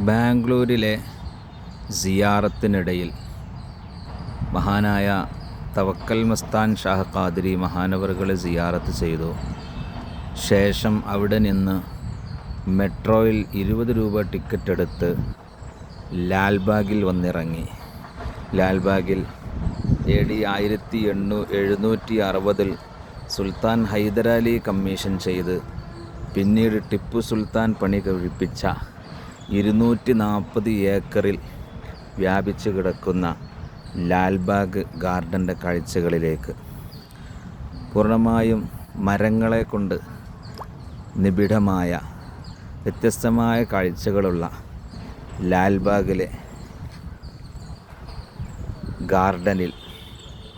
ബാംഗ്ലൂരിലെ സിയാറത്തിനിടയിൽ മഹാനായ തവക്കൽ മസ്താൻ ഷാഹ് ഖാദിരി മഹാനവറുകളെ സിയാറത്ത് ചെയ്തു. ശേഷം അവിടെ നിന്ന് മെട്രോയിൽ 20 രൂപ ടിക്കറ്റ് എടുത്ത് ലാൽബാഗിൽ വന്നിറങ്ങി. ലാൽബാഗിൽ AD 1760 സുൽത്താൻ ഹൈദരാലി കമ്മീഷൻ ചെയ്ത് പിന്നീട് ടിപ്പു സുൽത്താൻ പണി കഴിപ്പിച്ച 240 ഏക്കറിൽ വ്യാപിച്ചു കിടക്കുന്ന ലാൽബാഗ് ഗാർഡൻ്റെ കാഴ്ചകളിലേക്ക്. പൂർണ്ണമായും മരങ്ങളെ കൊണ്ട് നിബിഡമായ വ്യത്യസ്തമായ കാഴ്ചകളുള്ള ലാൽബാഗിലെ ഗാർഡനിൽ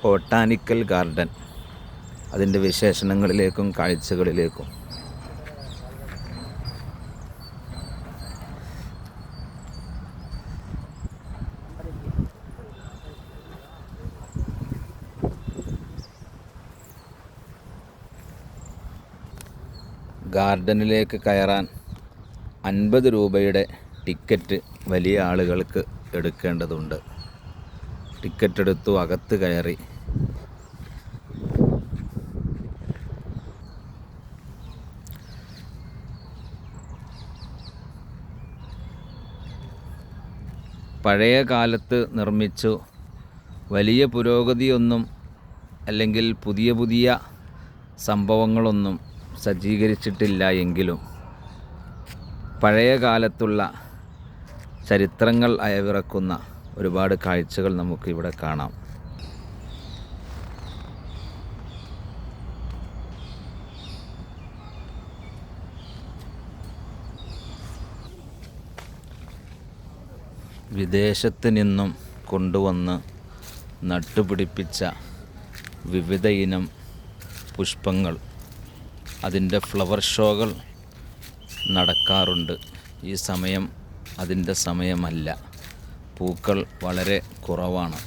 ബൊട്ടാനിക്കൽ ഗാർഡൻ, അതിൻ്റെ വിശേഷണങ്ങളിലേക്കും കാഴ്ചകളിലേക്കും ഗാർഡനിലേക്ക് കയറാൻ 50 രൂപയുടെ ടിക്കറ്റ് വലിയ ആളുകൾക്ക് എടുക്കേണ്ടതുണ്ട്. ടിക്കറ്റ് എടുത്തു അകത്ത് കയറി പഴയ കാലത്ത് നിർമ്മിച്ചു. വലിയ പുരോഗതിയൊന്നും അല്ലെങ്കിൽ പുതിയ സംഭവങ്ങളൊന്നും സജ്ജീകരിച്ചിട്ടില്ല എങ്കിലും പഴയ കാലത്തുള്ള ചരിത്രങ്ങൾ അയവിറക്കുന്ന ഒരുപാട് കാഴ്ചകൾ നമുക്കിവിടെ കാണാം. വിദേശത്ത് നിന്നും കൊണ്ടുവന്ന് നട്ടുപിടിപ്പിച്ച വിവിധ ഇനം പുഷ്പങ്ങൾ, അതിൻ്റെ ഫ്ലവർ ഷോകൾ നടക്കാറുണ്ട്. ഈ സമയം അതിൻ്റെ സമയമല്ല, പൂക്കൾ വളരെ കുറവാണ്.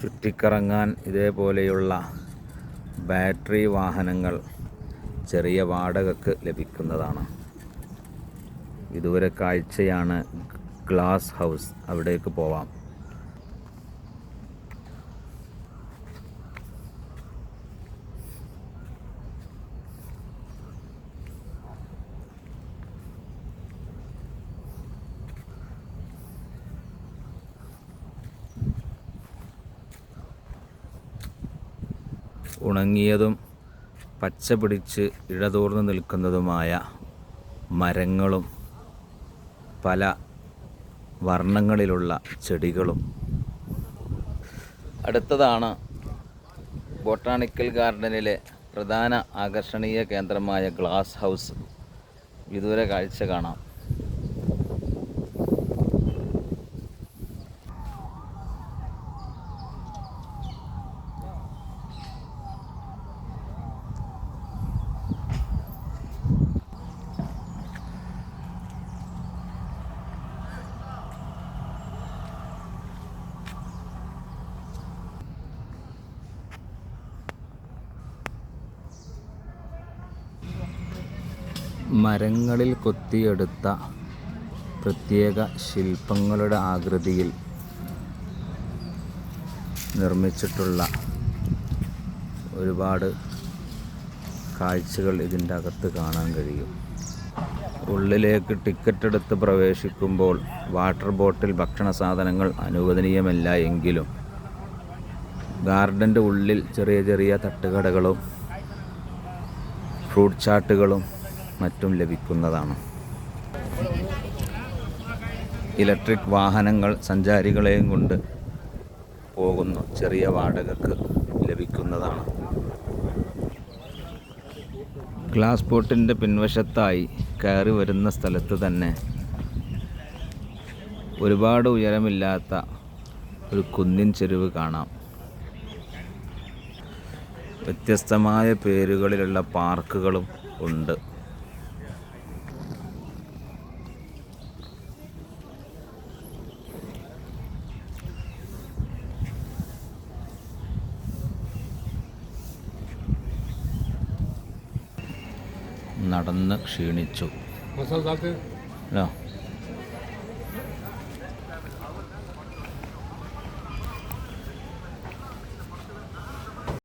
ചുറ്റിക്കറങ്ങാൻ ഇതേപോലെയുള്ള ബാറ്ററി വാഹനങ്ങൾ ചെറിയ വാടകയ്ക്ക് ലഭിക്കുന്നതാണ്. ഇതുവരെ കാഴ്ചയാണ് ഗ്ലാസ് ഹൗസ്, അവിടേക്ക് പോവാം. ഉണങ്ങിയതും പച്ച പിടിച്ച് ഇഴതൂർന്ന് നിൽക്കുന്നതുമായ മരങ്ങളും പല വർണ്ണങ്ങളിലുള്ള ചെടികളും. അടുത്തതാണ് ബൊട്ടാണിക്കൽ ഗാർഡനിലെ പ്രധാന ആകർഷണീയ കേന്ദ്രമായ ഗ്ലാസ് ഹൗസ്. വിദൂര കാഴ്ച കാണാം. മരങ്ങളിൽ കൊത്തിയെടുത്ത പ്രത്യേക ശില്പങ്ങളുടെ ആകൃതിയിൽ നിർമ്മിച്ചിട്ടുള്ള ഒരുപാട് കാഴ്ചകൾ ഇതിൻ്റെ അകത്ത് കാണാൻ കഴിയും. ഉള്ളിലേക്ക് ടിക്കറ്റ് എടുത്ത് പ്രവേശിക്കുമ്പോൾ വാട്ടർ ബോട്ടിൽ, ഭക്ഷണ സാധനങ്ങൾ അനുവദനീയമല്ല എങ്കിലും ഗാർഡൻ്റെ ഉള്ളിൽ ചെറിയ തട്ടുകടകളും ഫ്രൂട്ട് ചാട്ടുകളും മറ്റും ലഭിക്കുന്നതാണ്. ഇലക്ട്രിക് വാഹനങ്ങൾ സഞ്ചാരികളെയും കൊണ്ട് പോകുന്നു, ചെറിയ വാടകയ്ക്ക് ലഭിക്കുന്നതാണ്. ഗ്ലാസ് ബോട്ടിൻ്റെ പിൻവശത്തായി കയറി വരുന്ന സ്ഥലത്ത് തന്നെ ഒരുപാട് ഉയരമില്ലാത്ത ഒരു കുന്നിൻ ചെരുവ് കാണാം. വ്യത്യസ്തമായ പേരുകളിലുള്ള പാർക്കുകളും ഉണ്ട്. നടന്ന് ക്ഷീണിച്ചു. അല്ലോ